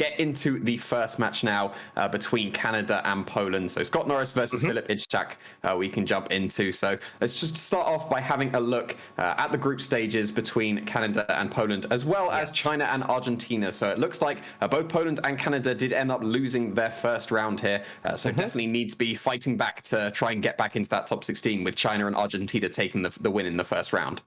get into the first match now between Canada and Poland. So Scott Norris versus Filip Idczak we can jump into. So let's just start off by having a look at the group stages between Canada and Poland, as well as China and Argentina. So it looks like both Poland and Canada did end up losing their first round here. So definitely need to be fighting back to try and get back into that top 16, with China and Argentina taking the win in the first round.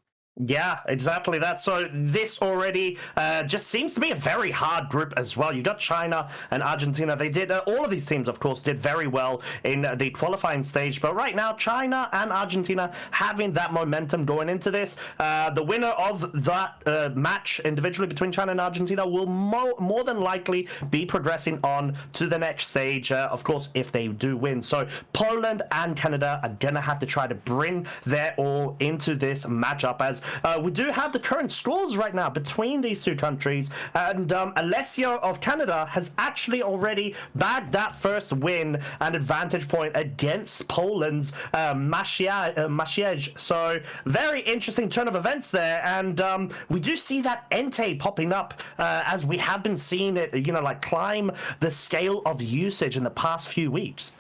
Yeah, exactly that. So this already just seems to be a very hard group as well. You got China and Argentina. They did, all of these teams, of course, did very well in the qualifying stage. But right now, China and Argentina having that momentum going into this. The winner of that match individually between China and Argentina will more than likely be progressing on to the next stage, of course, if they do win. So Poland and Canada are going to have to try to bring their all into this matchup, as we do have the current scores right now between these two countries, and Alessio of Canada has actually already bagged that first win and advantage point against Poland's Maciej. So very interesting turn of events there, and we do see that Entei popping up as we have been seeing it, like climb the scale of usage in the past few weeks.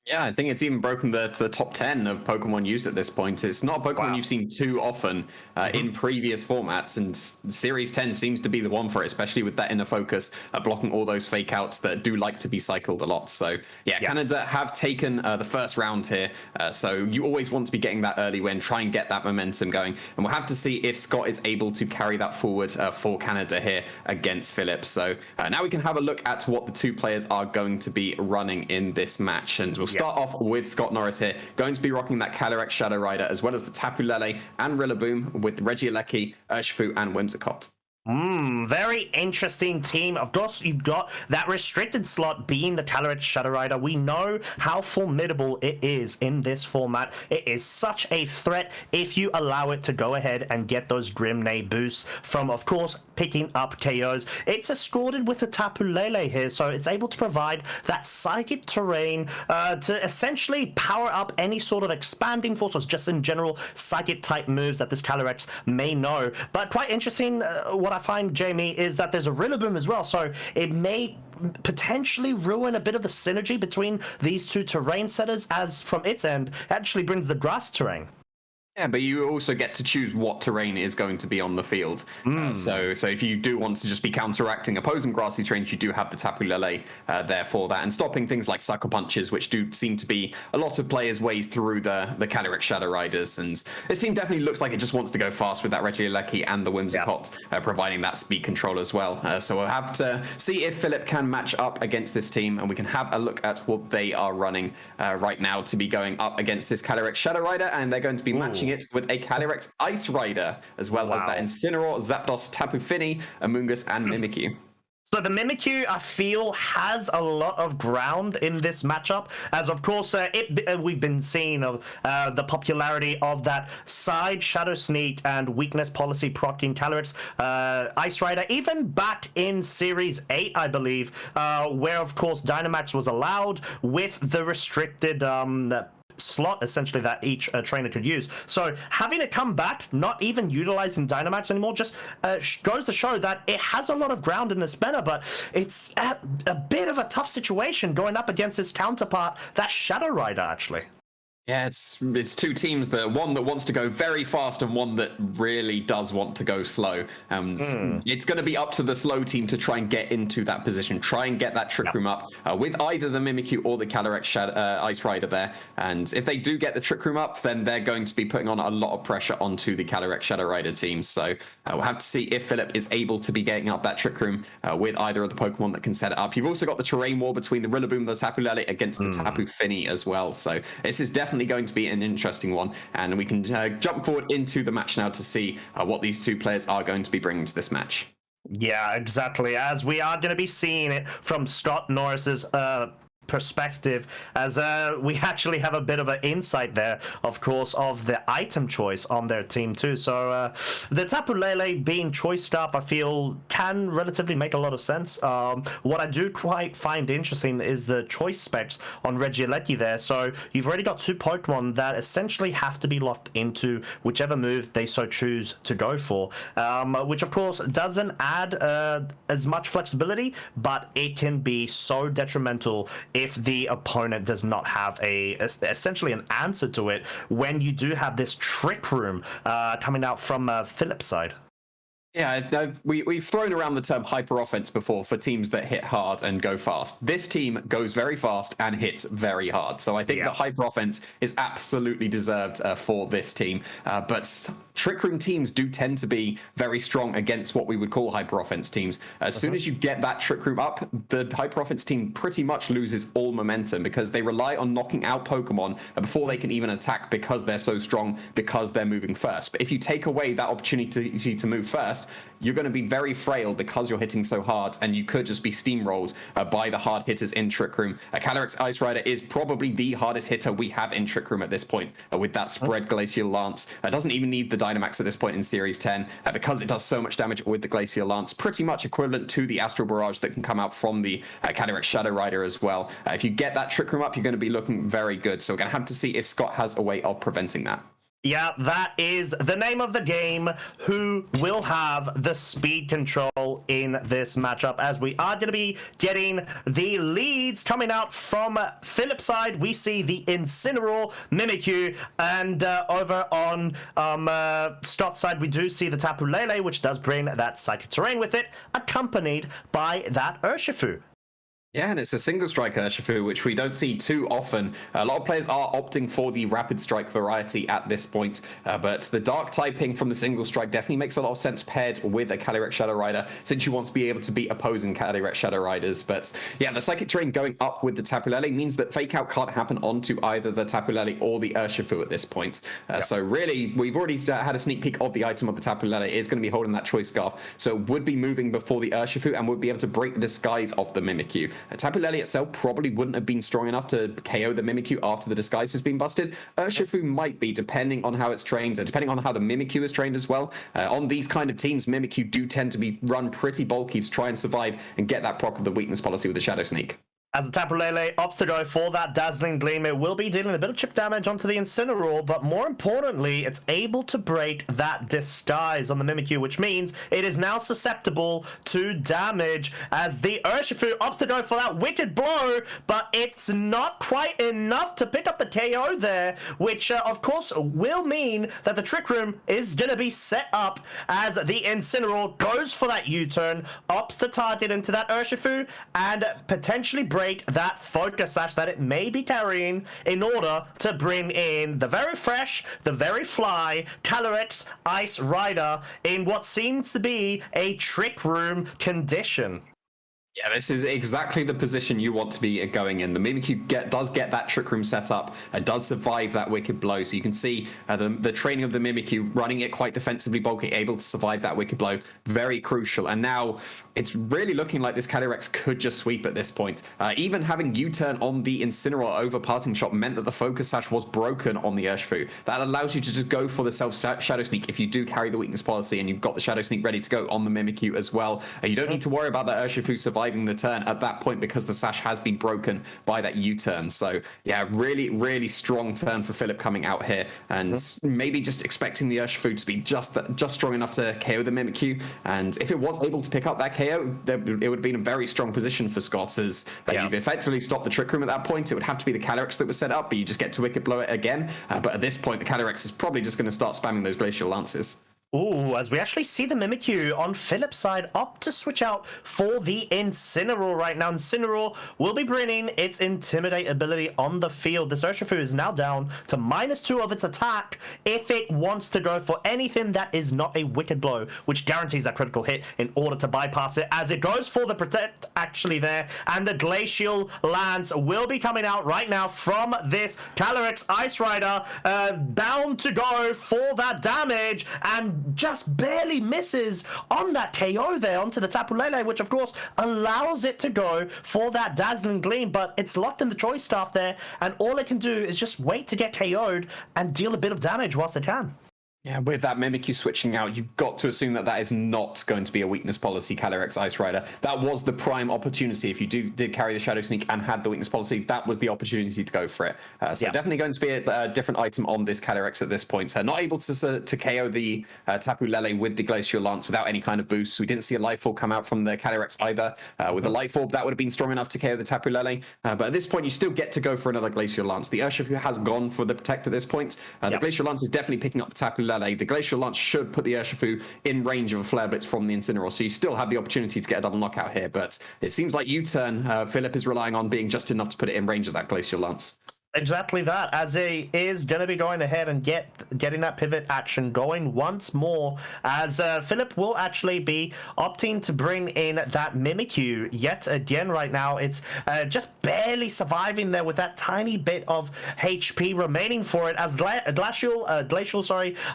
Yeah, I think it's even broken the top 10 of Pokemon used at this point. It's not a Pokemon you've seen too often in previous formats, and Series 10 seems to be the one for it, especially with that inner focus blocking all those fake outs that do like to be cycled a lot. So yeah, Canada have taken the first round here, so you always want to be getting that early win, try and get that momentum going, and we'll have to see if Scott is able to carry that forward for Canada here against Filip. So now we can have a look at what the two players are going to be running in this match, and we'll start off with Scott Norris here, going to be rocking that Calyrex Shadow Rider, as well as the Tapu Lele and Rillaboom with Regieleki, Urshifu, and Whimsicott. Very interesting team. Of course, you've got that restricted slot being the Calyrex Shadow Rider. We know how formidable it is in this format. It is such a threat if you allow it to go ahead and get those Grimnay boosts from, of course, picking up KOs. It's escorted with the Tapu Lele here, so it's able to provide that psychic terrain to essentially power up any sort of expanding force, or just in general psychic type moves that this Calyrex may know. But quite interesting, what I find, Jamie, is that there's a Rillaboom as well, so it may potentially ruin a bit of the synergy between these two terrain setters, as from its end it actually brings the grass terrain. Yeah, but you also get to choose what terrain is going to be on the field. So if you do want to just be counteracting opposing grassy terrains, you do have the Tapu Lele there for that, and stopping things like Sucker Punches, which do seem to be a lot of players' ways through the Calyrex Shadow Riders. And this team definitely looks like it just wants to go fast with that Regieleki and the Whimsicott, providing that speed control as well. So we'll have to see if Filip can match up against this team, and we can have a look at what they are running right now to be going up against this Calyrex Shadow Rider, and they're going to be matching it with a Calyrex Ice Rider, as well as that Incineroar, Zapdos, Tapu Fini, Amoonguss, and Mimikyu. So the Mimikyu, I feel, has a lot of ground in this matchup, as of course we've been seeing of the popularity of that side Shadow Sneak and weakness policy procking Calyrex Ice Rider, even back in Series 8, I believe, where of course Dynamax was allowed with the restricted slot essentially that each trainer could use. So having it come back, not even utilizing Dynamax anymore, just goes to show that it has a lot of ground in this meta, but it's a bit of a tough situation going up against its counterpart, that Shadow Rider, actually. Yeah, it's two teams, one that wants to go very fast and one that really does want to go slow. It's going to be up to the slow team to try and get into that position, try and get that Trick Room up with either the Mimikyu or the Calyrex Ice Rider there. And if they do get the Trick Room up, then they're going to be putting on a lot of pressure onto the Calyrex Shadow Rider team. So we'll have to see if Filip is able to be getting up that Trick Room with either of the Pokemon that can set it up. You've also got the terrain war between the Rillaboom and the Tapu Lele against the Tapu Fini as well. So this is definitely going to be an interesting one, and we can jump forward into the match now to see what these two players are going to be bringing to this match. Yeah, exactly, as we are going to be seeing it from Scott Norris's perspective, as we actually have a bit of an insight there, of course, of the item choice on their team too. So the Tapu Lele being choice stuff, I feel, can relatively make a lot of sense. What I do quite find interesting is the choice specs on Regieleki there. So you've already got two Pokemon that essentially have to be locked into whichever move they so choose to go for, which of course doesn't add as much flexibility, but it can be so detrimental if the opponent does not have essentially an answer to it when you do have this trick room coming out from Filip's side. Yeah, we've thrown around the term hyper offense before for teams that hit hard and go fast. This team goes very fast and hits very hard. So I think the hyper offense is absolutely deserved for this team. But Trick Room teams do tend to be very strong against what we would call hyper offense teams. As soon as you get that Trick Room up, the hyper offense team pretty much loses all momentum because they rely on knocking out Pokemon before they can even attack because they're so strong, because they're moving first. But if you take away that opportunity to move first, you're going to be very frail because you're hitting so hard, and you could just be steamrolled by the hard hitters in Trick Room. Calyrex Ice Rider is probably the hardest hitter we have in Trick Room at this point, with that spread Glacial Lance. Doesn't even need the Dynamax at this point in Series 10, because it does so much damage with the Glacial Lance, pretty much equivalent to the Astral Barrage that can come out from the Calyrex Shadow Rider as well. If you get that Trick Room up, you're going to be looking very good. So we're going to have to see if Scott has a way of preventing that. Yeah, that is the name of the game. Who will have the speed control in this matchup? As we are going to be getting the leads coming out from Filip's side, we see the Incineroar, Mimikyu, and over on Scott's side, we do see the Tapu Lele, which does bring that Psychic Terrain with it, accompanied by that Urshifu. Yeah, and it's a single strike Urshifu, which we don't see too often. A lot of players are opting for the rapid strike variety at this point, but the dark typing from the single strike definitely makes a lot of sense paired with a Calyrex Shadow Rider, since you want to be able to beat opposing Calyrex Shadow Riders. But yeah, the Psychic Terrain going up with the Tapu Lele means that Fake Out can't happen onto either the Tapu Lele or the Urshifu at this point. So really, we've already had a sneak peek of the item of the Tapu Lele. It is going to be holding that Choice Scarf, so it would be moving before the Urshifu and would be able to break the disguise of the Mimikyu. Tapu Lele itself probably wouldn't have been strong enough to KO the Mimikyu after the disguise has been busted. Urshifu might be, depending on how it's trained, and depending on how the Mimikyu is trained as well. On these kind of teams, Mimikyu do tend to be run pretty bulky to try and survive and get that proc of the weakness policy with the Shadow Sneak. As the Tapu Lele opts to go for that Dazzling Gleam, it will be dealing a bit of chip damage onto the Incineroar, but more importantly, it's able to break that disguise on the Mimikyu, which means it is now susceptible to damage as the Urshifu opts to go for that Wicked Blow, but it's not quite enough to pick up the KO there, which of course will mean that the Trick Room is going to be set up as the Incineroar goes for that U-turn, opts to target into that Urshifu, and potentially break that Focus Sash that it may be carrying in order to bring in the very fresh, the very fly Calyrex Ice Rider in what seems to be a Trick Room condition. Yeah, this is exactly the position you want to be going in. The Mimikyu does get that Trick Room set up, does survive that Wicked Blow. So you can see the training of the Mimikyu, running it quite defensively bulky, able to survive that Wicked Blow. Very crucial. And now it's really looking like this Calyrex could just sweep at this point. Even having U-turn on the Incineroar over Parting Shot meant that the Focus Sash was broken on the Urshifu. That allows you to just go for the Shadow Sneak if you do carry the weakness policy and you've got the Shadow Sneak ready to go on the Mimikyu as well. You don't need to worry about that Urshifu surviving the turn at that point because the Sash has been broken by that U-turn. So yeah, really, really strong turn for Filip coming out here, and maybe just expecting the Urshifu to be just strong enough to KO the Mimikyu. And if it was able to pick up that KO, it would have been a very strong position for Scott, as you've effectively stopped the Trick Room at that point. It would have to be the Calyrex that was set up, but you just get to Wicked Blow it again. But at this point, the Calyrex is probably just going to start spamming those Glacial Lances. Ooh, as we actually see the Mimikyu on Filip's side opt to switch out for the Incineroar right now. Incineroar will be bringing its Intimidate ability on the field. This Urshifu is now down to -2 of its attack if it wants to go for anything that is not a Wicked Blow, which guarantees that critical hit in order to bypass it, as it goes for the Protect actually there, and the Glacial Lance will be coming out right now from this Calyrex Ice Rider, bound to go for that damage, and just barely misses on that KO there onto the Tapu Lele, which of course allows it to go for that Dazzling Gleam, but it's locked in the Choice Staff there, and all it can do is just wait to get KO'd and deal a bit of damage whilst it can. Yeah, with that Mimikyu switching out, you've got to assume that that is not going to be a weakness policy, Calyrex Ice Rider. That was the prime opportunity. If you did carry the Shadow Sneak and had the weakness policy, that was the opportunity to go for it. Definitely going to be a different item on this Calyrex at this point. Not able to KO the Tapu Lele with the Glacial Lance without any kind of boost. We didn't see a Life Orb come out from the Calyrex either. With a Life Orb, that would have been strong enough to KO the Tapu Lele. But at this point, you still get to go for another Glacial Lance. The Urshifu has gone for the Protect at this point. The Glacial Lance is definitely picking up the Tapu Lele. The Glacial Lance should put the Urshifu in range of a Flare Blitz from the Incineroar, so you still have the opportunity to get a double knockout here, but it seems like U-turn, Filip is relying on being just enough to put it in range of that Glacial Lance. Exactly that, as he is going to be going ahead and getting that pivot action going once more, as Filip will actually be opting to bring in that Mimikyu yet again right now. It's just barely surviving there with that tiny bit of HP remaining for it, as Glacial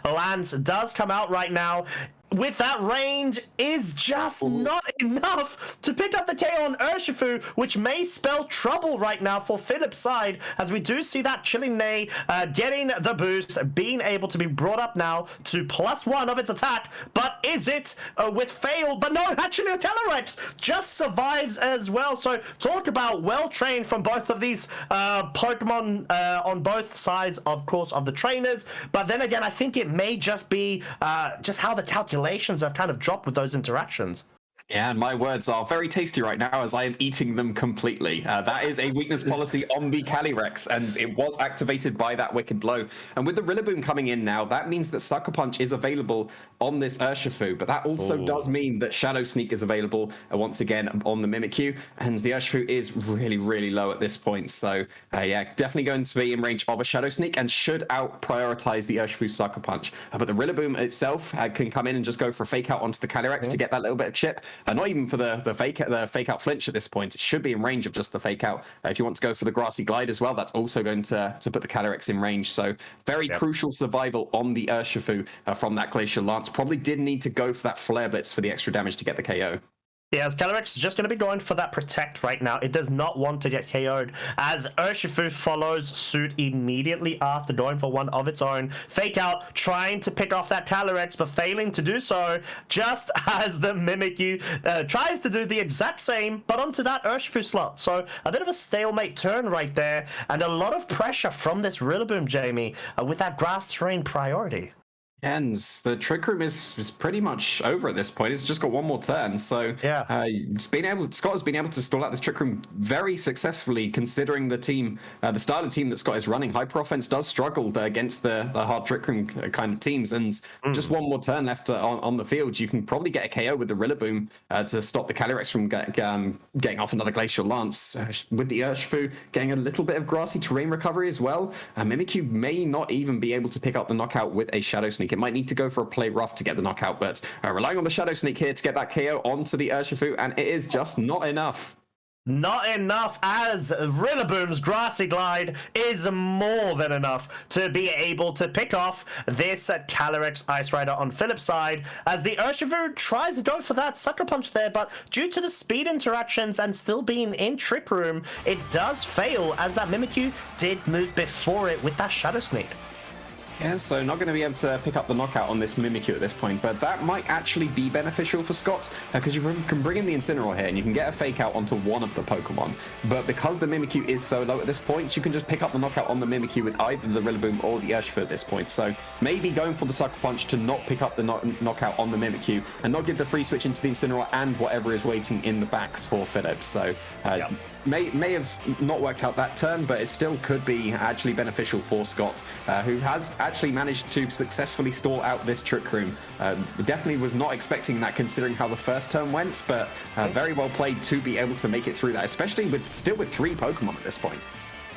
Lance does come out right now. With that range is just not enough to pick up the KO on Urshifu, which may spell trouble right now for Filip's side, as we do see that Chilling Neigh getting the boost, being able to be brought up now to +1 of its attack. But is it with fail? But no, actually the Calyrex just survives as well. So talk about well-trained from both of these Pokemon on both sides, of course, of the trainers. But then again, I think it may just be just how the calculations have kind of dropped with those interactions. Yeah, and my words are very tasty right now as I am eating them completely. That is a weakness policy on the Calyrex, and it was activated by that Wicked Blow. And with the Rillaboom coming in now, that means that Sucker Punch is available on this Urshifu, but that also does mean that Shadow Sneak is available once again on the Mimikyu, and the Urshifu is really, really low at this point. So yeah, definitely going to be in range of a Shadow Sneak and should out-prioritize the Urshifu Sucker Punch. But the Rillaboom itself can come in and just go for a Fake Out onto the Calyrex to get that little bit of chip. Not even for the fake out flinch at this point. It should be in range of just the fake out. If you want to go for the Grassy Glide as well, that's also going to put the Calyrex in range. So very crucial survival on the Urshifu from that Glacial Lance. Probably did need to go for that Flare Blitz for the extra damage to get the KO. Yeah, as Calyrex is just going to be going for that Protect right now. It does not want to get KO'd, as Urshifu follows suit immediately after going for one of its own. Fake Out, trying to pick off that Calyrex, but failing to do so, just as the Mimikyu tries to do the exact same, but onto that Urshifu slot. So a bit of a stalemate turn right there, and a lot of pressure from this Rillaboom, Jamie, with that grass terrain priority. And the Trick Room is pretty much over at this point. It's just got one more turn. So yeah, Scott has been able to stall out this Trick Room very successfully, considering the team, the starter team that Scott is running. Hyper Offense does struggle against the hard Trick Room kind of teams, and just one more turn left on the field. You can probably get a KO with the Rillaboom to stop the Calyrex from getting off another Glacial Lance. With the Urshifu getting a little bit of grassy terrain recovery as well. Mimikyu may not even be able to pick up the knockout with a Shadow Sneak. It might need to go for a play rough to get the knockout, but relying on the Shadow Sneak here to get that KO onto the Urshifu, and it is just not enough. Not enough, as Rillaboom's Grassy Glide is more than enough to be able to pick off this Calyrex Ice Rider on Filip's side, as the Urshifu tries to go for that Sucker Punch there, but due to the speed interactions and still being in Trick Room, it does fail, as that Mimikyu did move before it with that Shadow Sneak. Yeah, so not going to be able to pick up the knockout on this Mimikyu at this point, but that might actually be beneficial for Scott, because you can bring in the Incineroar here, and you can get a Fake Out onto one of the Pokemon. But because the Mimikyu is so low at this point, you can just pick up the knockout on the Mimikyu with either the Rillaboom or the Urshifu at this point. So maybe going for the Sucker Punch to not pick up the knockout on the Mimikyu, and not give the free switch into the Incineroar and whatever is waiting in the back for Filip. So may have not worked out that turn, but it still could be actually beneficial for Scott, who has actually managed to successfully stall out this Trick Room. Definitely was not expecting that, considering how the first turn went, but very well played to be able to make it through that, especially still with 3 Pokemon at this point.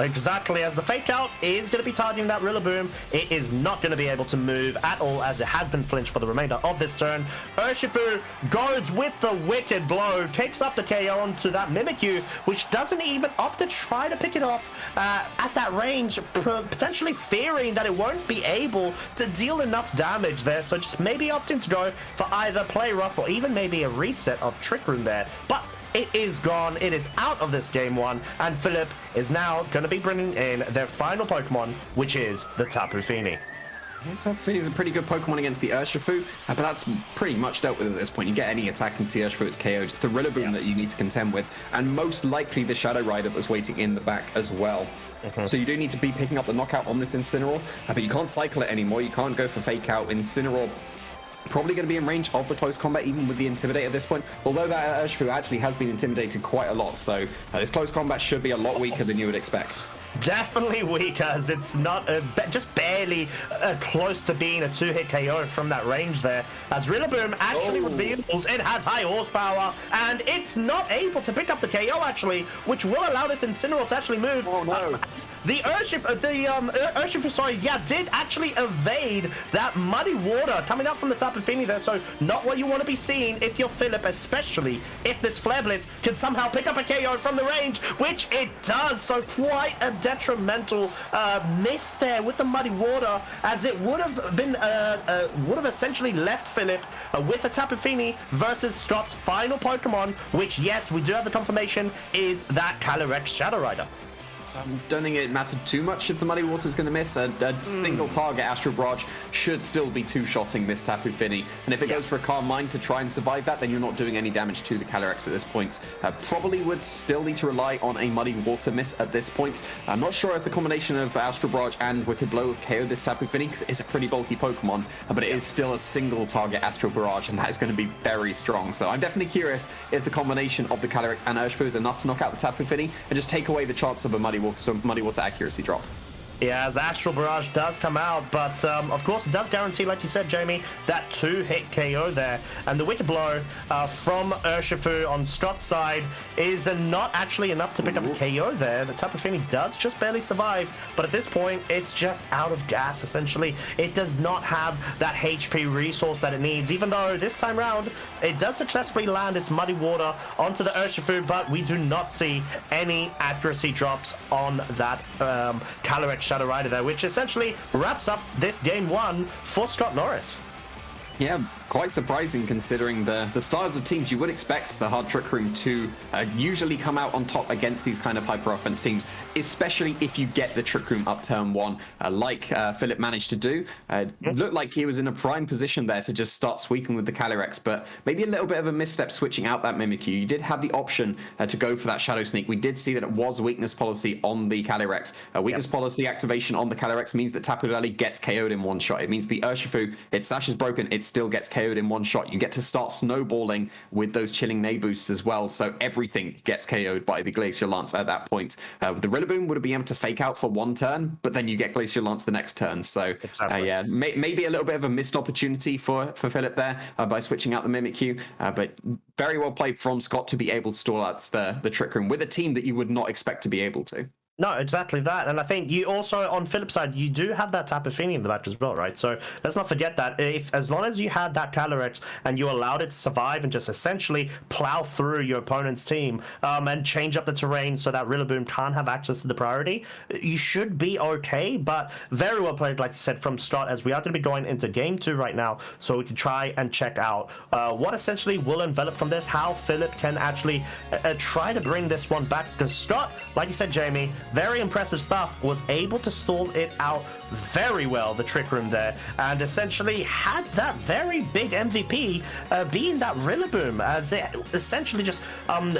Exactly, as the fake out is going to be targeting that Rillaboom. It is not going to be able to move at all, as it has been flinched for the remainder of this turn. Urshifu goes with the wicked blow, takes up the KO onto that Mimikyu, which doesn't even opt to try to pick it off at that range, potentially fearing that it won't be able to deal enough damage there. So just maybe opting to go for either play rough or even maybe a reset of Trick Room there. But it is gone. It is out of this game one, and Filip is now going to be bringing in their final Pokemon, which is the Tapu Fini. Tapu Fini is a pretty good Pokemon against the Urshifu, but that's pretty much dealt with at this point. You get any attack into the Urshifu, it's KO'd. It's the Rillaboom that you need to contend with, and most likely the Shadow Rider that's waiting in the back as well. So you do need to be picking up the knockout on this Incineroar, but you can't cycle it anymore. You can't go for Fake Out. Incineroar probably going to be in range of the close combat, even with the Intimidate at this point. Although that Urshifu actually has been intimidated quite a lot, so this close combat should be a lot weaker than you would expect. Definitely weaker, as it's not just barely close to being a 2-hit KO from that range there. As Rillaboom actually reveals it has high horsepower, and it's not able to pick up the KO actually, which will allow this Incineroar to actually move. Oh no! The Urshifu, sorry, yeah, did actually evade that Muddy Water coming out from the Tapu Fini there. So not what you want to be seeing if you're Filip, especially if this Flare Blitz can somehow pick up a KO from the range, which it does. So quite a detrimental miss there with the Muddy Water, as it would have been would have essentially left Filip with the Tapu Fini versus Scott's final Pokemon, which, yes, we do have the confirmation, is that Calyrex Shadow Rider. So I don't think it mattered too much if the Muddy Water's going to miss. A single target Astral Barrage should still be two-shotting this Tapu Fini. And if it goes for a Calm Mind to try and survive that, then you're not doing any damage to the Calyrex at this point. Probably would still need to rely on a Muddy Water miss at this point. I'm not sure if the combination of Astral Barrage and Wicked Blow would KO this Tapu Fini, because it's a pretty bulky Pokemon, but it is still a single target Astral Barrage, and that is going to be very strong. So I'm definitely curious if the combination of the Calyrex and Urshifu is enough to knock out the Tapu Fini and just take away the chance of a Muddy Water, so Muddy Water accuracy drop. Yeah, as the Astral Barrage does come out, but of course it does guarantee, like you said, Jamie, that 2-hit KO there. And the Wicked Blow from Urshifu on Scott's side is not actually enough to pick up a KO there. The Tapu Fini does just barely survive, but at this point, it's just out of gas, essentially. It does not have that HP resource that it needs, even though this time round, it does successfully land its Muddy Water onto the Urshifu, but we do not see any accuracy drops on that Calyrex Shadow Rider there, which essentially wraps up this game one for Scott Norris. Yeah, quite surprising considering the styles of teams. You would expect the Hard Trick Room to usually come out on top against these kind of hyper offense teams, especially if you get the Trick Room up turn one, like Filip managed to do. Looked like he was in a prime position there to just start sweeping with the Calyrex, but maybe a little bit of a misstep switching out that Mimikyu. You did have the option to go for that Shadow Sneak. We did see that it was weakness policy on the Calyrex. Weakness policy activation on the Calyrex means that Tapu Lele gets KO'd in one shot. It means the Urshifu, its Sash is broken, it still gets KO'd in one shot. You get to start snowballing with those chilling Nay boosts as well, so everything gets KO'd by the Glacier Lance at that point. The Rillaboom would have been able to fake out for one turn, but then you get Glacier Lance the next turn. So yeah, maybe a little bit of a missed opportunity for Filip there by switching out the Mimikyu, but very well played from Scott to be able to stall out the Trick Room with a team that you would not expect to be able to. No, exactly that. And I think you also, on Filip's side, you do have that Tapu Fini in the back as well, right? So let's not forget that if, as long as you had that Calyrex and you allowed it to survive and just essentially plow through your opponent's team and change up the terrain so that Rillaboom can't have access to the priority, you should be okay. But very well played, like you said, from Scott, as we are going to be going into game two right now, so we can try and check out what essentially will envelop from this, how Filip can actually try to bring this one back. Because Scott, like you said, Jamie, very impressive stuff, was able to stall it out very well, the Trick Room there, and essentially had that very big MVP being that Rillaboom, as it essentially just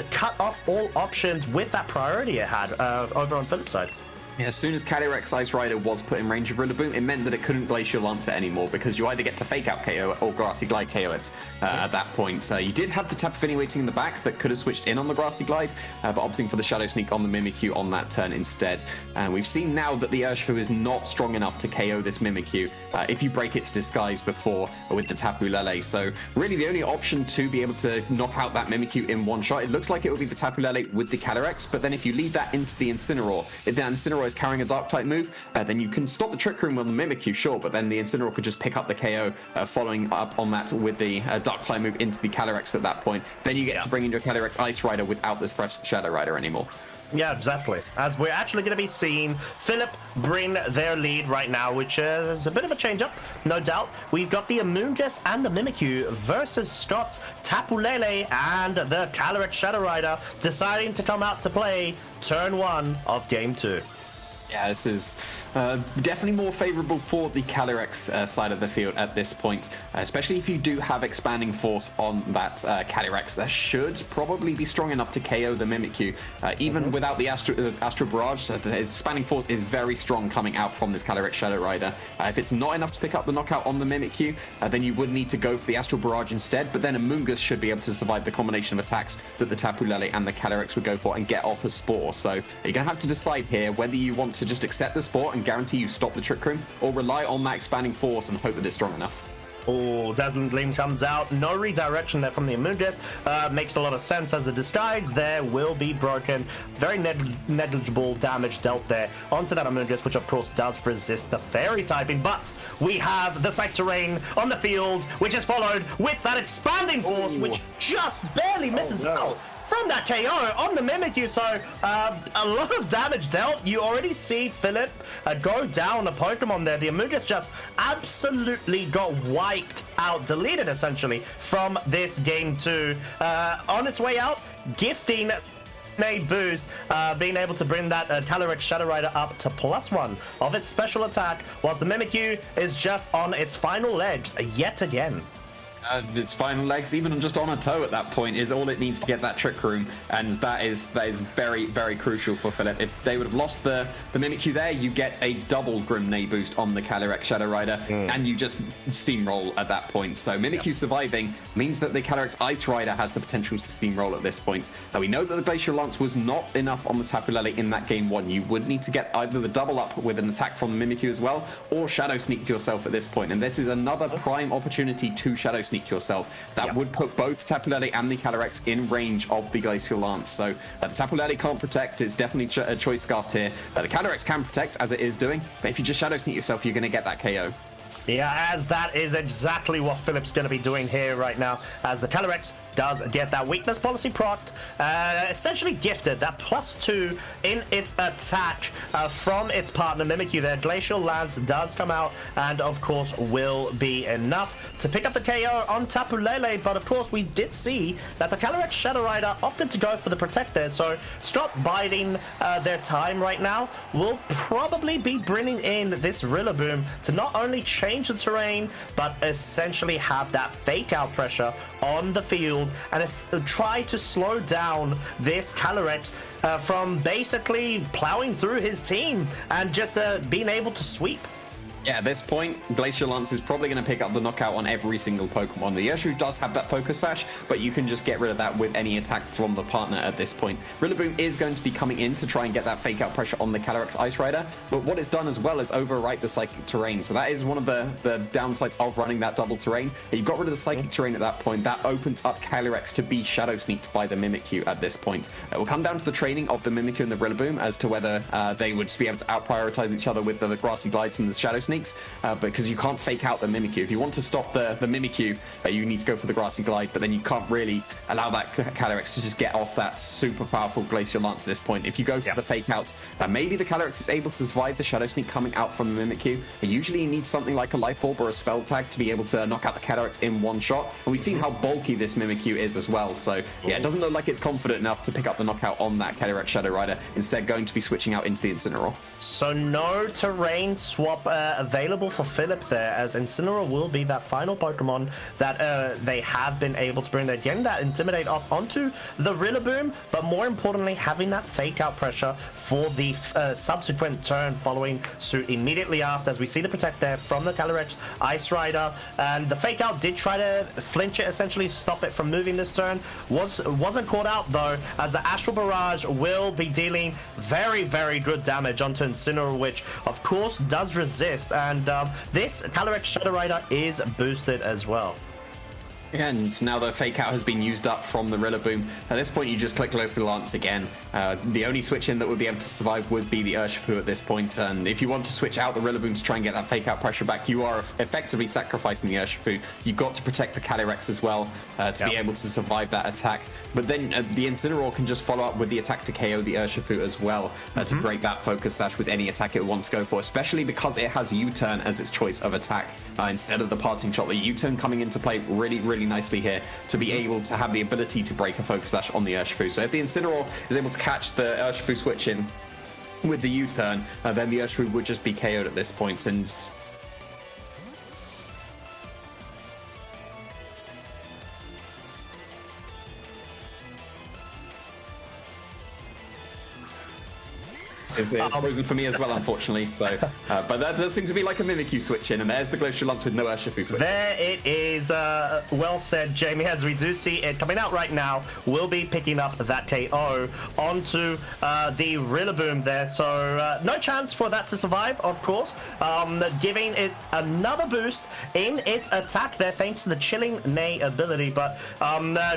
cut off all options with that priority it had over on Filip's side. Yeah, as soon as Calyrex Ice Rider was put in range of Rillaboom, it meant that it couldn't Glacial Lance it anymore because you either get to Fake Out KO or Grassy Glide KO it at that point. So you did have the Tapu Fini waiting in the back that could have switched in on the Grassy Glide, but opting for the Shadow Sneak on the Mimikyu on that turn instead. And we've seen now that the Urshifu is not strong enough to KO this Mimikyu if you break its disguise before with the Tapu Lele. So really the only option to be able to knock out that Mimikyu in one shot, it looks like it would be the Tapu Lele with the Calyrex, but then if you lead that into the Incineroar, if that Incineroar is carrying a Dark-type move, then you can stop the Trick Room on the Mimikyu, sure, but then the Incineroar could just pick up the KO following up on that with the Dark-type move into the Calyrex at that point. Then you get to bring in your Calyrex Ice Rider without this fresh Shadow Rider anymore. Yeah, exactly. As we're actually going to be seeing Filip bring their lead right now, which is a bit of a change-up, no doubt. We've got the Amoonguss and the Mimikyu versus Scott's Tapu Lele and the Calyrex Shadow Rider deciding to come out to play turn 1 of Game 2. Yeah, this is definitely more favorable for the Calyrex side of the field at this point, especially if you do have Expanding Force on that Calyrex. That should probably be strong enough to KO the Mimikyu, even without the Astro Barrage. The Expanding Force is very strong coming out from this Calyrex Shadow Rider. If it's not enough to pick up the knockout on the Mimikyu, then you would need to go for the Astro Barrage instead, but then Amoonguss should be able to survive the combination of attacks that the Tapu Lele and the Calyrex would go for and get off a Spore. So you're going to have to decide here whether you want to just accept the Spore and guarantee you stop the Trick Room, or rely on that Expanding Force and hope that it's strong enough. Oh, Dazzling Gleam comes out. No redirection there from the Amoonguss. Makes a lot of sense as the disguise there will be broken. Very negligible damage dealt there onto that Amoonguss, which of course does resist the Fairy typing. But we have the Psych Terrain on the field, which is followed with that Expanding Force, which just barely misses out from that KO on the Mimikyu. So a lot of damage dealt. You already see Filip go down a Pokemon there. The Amoonguss just absolutely got wiped out, deleted essentially from this game 2. On its way out, gifting a boost, being able to bring that Calyrex Shadow Rider up to +1 of its special attack, whilst the Mimikyu is just on its final legs yet again. Its final legs, even just on a toe at that point, is all it needs to get that Trick Room, and that is very, very crucial for Filip. If they would have lost the Mimikyu there, you get a double Grimnay boost on the Calyrex Shadow Rider, and you just steamroll at that point. So Mimikyu surviving means that the Calyrex Ice Rider has the potential to steamroll at this point. Now we know that the Glacial Lance was not enough on the Tapu Lele in that game 1. You would need to get either the double up with an attack from the Mimikyu as well, or Shadow Sneak yourself at this point, and this is another prime opportunity to Shadow Sneak yourself. That would put both Tapu Lele and the Calyrex in range of the Glacial Lance. So the Tapu Lele can't protect. It's definitely a choice scarfed here. The Calyrex can protect, as it is doing, but if you just Shadow Sneak yourself, you're going to get that KO. Yeah, as that is exactly what Filip's going to be doing here right now, as the Calyrex does get that weakness policy procced, essentially gifted that +2 in its attack from its partner Mimikyu there. Glacial Lance does come out and of course will be enough to pick up the KO on Tapu Lele, but of course we did see that the Calyrex Shadow Rider opted to go for the Protect there, so stop biding their time right now. We'll probably be bringing in this Rillaboom to not only change the terrain, but essentially have that Fake Out pressure on the field and try to slow down this Calyrex from basically plowing through his team and just being able to sweep. Yeah, at this point, Glacial Lance is probably going to pick up the knockout on every single Pokemon. The Urshifu does have that Focus Sash, but you can just get rid of that with any attack from the partner at this point. Rillaboom is going to be coming in to try and get that Fake Out pressure on the Calyrex Ice Rider, but what it's done as well is overwrite the Psychic Terrain. So that is one of the downsides of running that double terrain. You got rid of the Psychic Terrain at that point. That opens up Calyrex to be Shadow Sneaked by the Mimikyu at this point. It will come down to the training of the Mimikyu and the Rillaboom as to whether they would be able to out-prioritize each other with the Grassy Glides and the Shadow Sneaks. Because you can't Fake Out the Mimikyu. If you want to stop the Mimikyu, you need to go for the Grassy Glide, but then you can't really allow that Calyrex to just get off that super powerful Glacial Lance at this point. If you go for the Fake Out, maybe the Calyrex is able to survive the Shadow Sneak coming out from the Mimikyu. Usually you need something like a Life Orb or a Spell Tag to be able to knock out the Calyrex in one shot, and we've seen how bulky this Mimikyu is as well, so yeah, it doesn't look like it's confident enough to pick up the knockout on that Calyrex Shadow Rider, instead going to be switching out into the Incineroar. So no terrain swap available for Filip there, as Incineroar will be that final Pokemon that they have been able to bring. They're getting that Intimidate off onto the Rillaboom, but more importantly, having that fake out pressure for the subsequent turn following suit immediately after, as we see the Protect there from the Calyrex Ice Rider. And the fake out did try to flinch it, essentially stop it from moving this turn. Wasn't caught out though, as the Astral Barrage will be dealing very, very good damage onto Incineroar, which of course does resist. And this Calyrex Shadow Rider is boosted as well. And now the fake out has been used up from the Rillaboom. At this point, you just click close to Lance again. The only switch in that would be able to survive would be the Urshifu at this point. And if you want to switch out the Rillaboom to try and get that fake out pressure back, you are effectively sacrificing the Urshifu. You've got to protect the Calyrex as well to be able to survive that attack. But then the Incineroar can just follow up with the attack to KO the Urshifu as well to break that Focus Sash with any attack it wants to go for, especially because it has U-turn as its choice of attack instead of the Parting Shot. The U-turn coming into play really nicely here to be able to have the ability to break a Focus Sash on the Urshifu. So if the Incineroar is able to catch the Urshifu switch in with the U-turn, then the Urshifu would just be KO'd at this point. And it's frozen for me as well, unfortunately. So, but that does seem to be like a Mimikyu switch in, and there's the Glacial Lance with no Urshifu switch. There it is. Well said, Jamie. As we do see it coming out right now, we'll be picking up that KO onto the Rillaboom there. So no chance for that to survive, of course. Giving it another boost in its attack there, thanks to the Chilling Neigh ability. But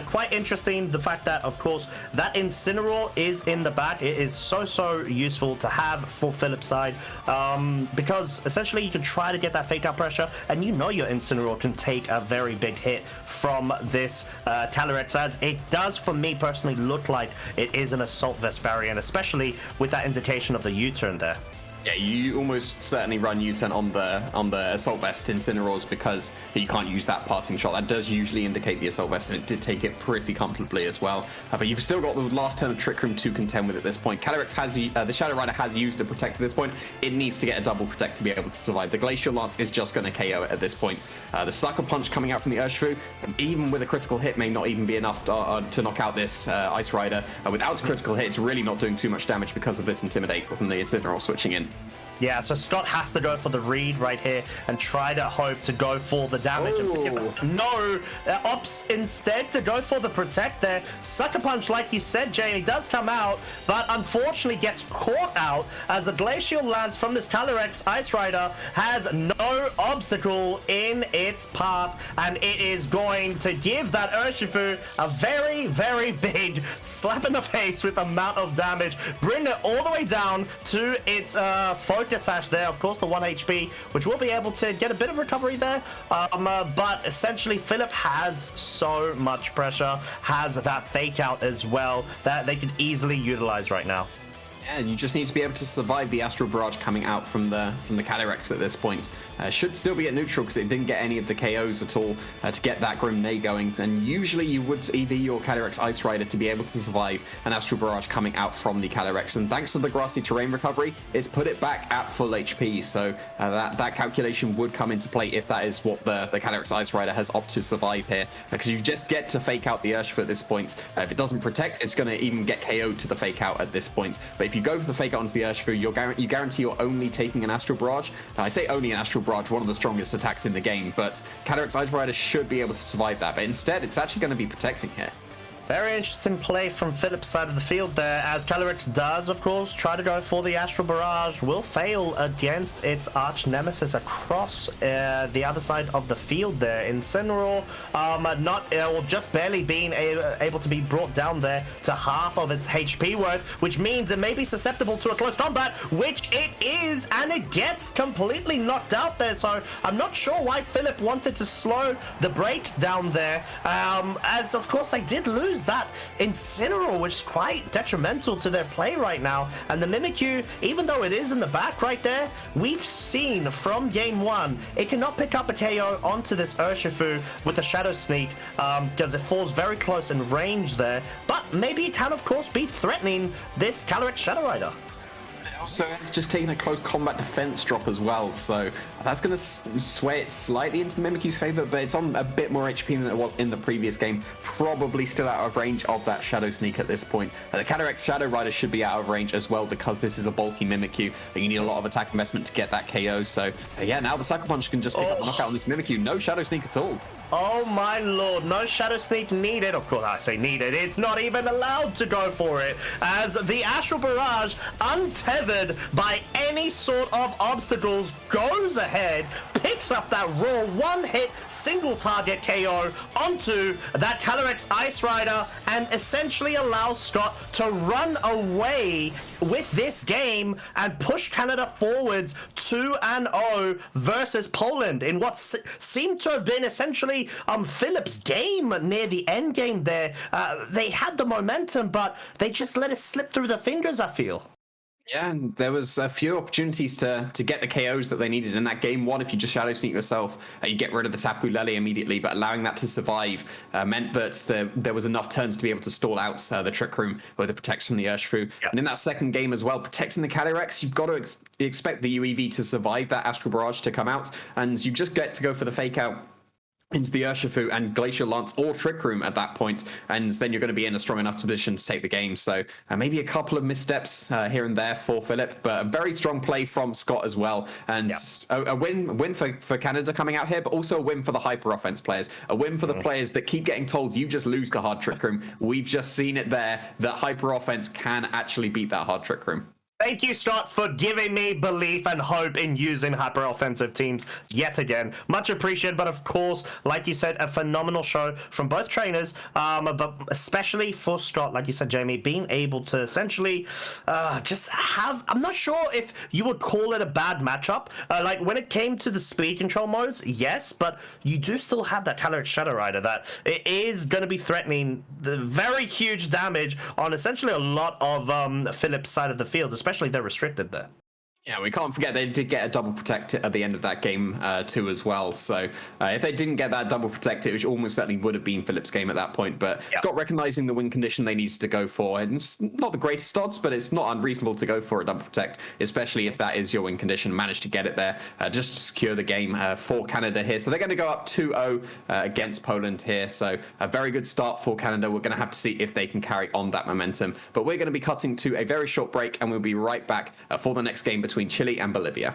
quite interesting the fact that, of course, that Incineroar is in the back. It is so useful to have for Filip's side, because essentially you can try to get that fake out pressure, and you know your Incineroar can take a very big hit from this Calyrex, as it does, for me personally, look like it is an Assault Vest variant, especially with that indication of the U-turn there. Yeah, you almost certainly run U-turn on the Assault Vest Incineroars because you can't use that Parting Shot. That does usually indicate the Assault Vest, and it did take it pretty comfortably as well. But you've still got the last turn of Trick Room to contend with at this point. Calyrex has the Shadow Rider has used a Protect at this point. It needs to get a double Protect to be able to survive. The Glacial Lance is just going to KO it at this point. The Sucker Punch coming out from the Urshifu, even with a critical hit, may not even be enough to knock out this Ice Rider. Without a critical hit, it's really not doing too much damage because of this Intimidate from the Incineroar switching in. Yeah, so Scott has to go for the read right here and try to hope to go for the damage. No, opts instead to go for the Protect there. Sucker Punch, like you said, Jamie, does come out, but unfortunately gets caught out as the Glacial Lance from this Calyrex Ice Rider has no obstacle in its path, and it is going to give that Urshifu a very big slap in the face with amount of damage, bring it all the way down to its Focus Sash there, of course, the 1 HP, which will be able to get a bit of recovery there. But essentially, Filip has so much pressure, has that fake out as well that they could easily utilize right now. Yeah, you just need to be able to survive the Astral Barrage coming out from the Calyrex at this point. Should still be at neutral because it didn't get any of the KOs at all to get that Grim Neigh going. And usually you would EV your Calyrex Ice Rider to be able to survive an Astral Barrage coming out from the Calyrex. And thanks to the Grassy Terrain recovery, it's put it back at full HP. So that calculation would come into play if that is what the Calyrex Ice Rider has opted to survive here. Because you just get to fake out the Urshifu at this point. If it doesn't protect, it's going to even get KO'd to the fake out at this point. But if you go for the fake out onto the Urshifu, you guarantee you're only taking an Astral Barrage. I say only an Astral Barrage, one of the strongest attacks in the game, but Calyrex Ice Rider should be able to survive that. But instead, it's actually going to be protecting here. Very interesting play from Filip's side of the field there, as Calyrex does, of course, try to go for the Astral Barrage, will fail against its arch nemesis across the other side of the field there. Incineroar, just barely being able to be brought down there to half of its HP worth, which means it may be susceptible to a close combat, which it is, and it gets completely knocked out there. So I'm not sure why Filip wanted to slow the brakes down there, as of course they did lose that Incineroar, which is quite detrimental to their play right now. And the Mimikyu, even though it is in the back right there, we've seen from game one, it cannot pick up a KO onto this Urshifu with the Shadow Sneak, because it falls very close in range there. But maybe it can, of course, be threatening this Calyrex Shadow Rider. Also, it's just taking a close combat defense drop as well, so that's going to sway it slightly into the Mimikyu's favor, but it's on a bit more HP than it was in the previous game. Probably still out of range of that Shadow Sneak at this point. The Calyrex Shadow Rider should be out of range as well because this is a bulky Mimikyu, and you need a lot of attack investment to get that KO. So yeah, now the Sucker Punch can just pick up a knockout on this Mimikyu. No Shadow Sneak at all. Oh my lord, no Shadow Sneak needed. Of course, I say needed. It's not even allowed to go for it, as the Astral Barrage, untethered by any sort of obstacles, goes ahead, picks up that raw one-hit single target KO onto that Calyrex Ice Rider, and essentially allows Scott to run away with this game and push Canada forwards 2-0 versus Poland in what seemed to have been essentially Filip's game near the end game there. They had the momentum, but they just let it slip through their fingers, I feel. Yeah, and there was a few opportunities to get the KOs that they needed in that game. One, if you just Shadow Sneak yourself, you get rid of the Tapu Lele immediately, but allowing that to survive meant that there was enough turns to be able to stall out the Trick Room with the protection from the Urshifu. Yep. And in that second game as well, protecting the Calyrex, you've got to expect the UEV to survive that Astral Barrage to come out, and you just get to go for the fake out into the Urshifu and Glacial Lance or Trick Room at that point, and then you're going to be in a strong enough position to take the game. So maybe a couple of missteps here and there for Filip, but a very strong play from Scott as well, and a win for Canada coming out here, but also a win for the hyper offense players, a win for the players that keep getting told you just lose to hard Trick Room. We've just seen it there, that hyper offense can actually beat that hard Trick Room. Thank you, Scott, for giving me belief and hope in using hyper-offensive teams yet again. Much appreciated, but of course, like you said, a phenomenal show from both trainers, but especially for Scott, like you said, Jamie, being able to essentially just have... I'm not sure if you would call it a bad matchup. Like, when it came to the speed control modes, yes, but you do still have that Calyrex Shadow Rider that it is going to be threatening the very huge damage on essentially a lot of Filip's side of the field, especially they're restricted there. Yeah, we can't forget they did get a double protect at the end of that game too as well. So if they didn't get that double protect, it almost certainly would have been Filip's game at that point. But Scott recognizing the win condition they needed to go for, and it's not the greatest odds, but it's not unreasonable to go for a double protect, especially if that is your win condition. Managed to get it there just to secure the game for Canada here. So they're going to go up 2-0 against Poland here. So a very good start for Canada. We're going to have to see if they can carry on that momentum. But we're going to be cutting to a very short break, and we'll be right back for the next game between Chile and Bolivia.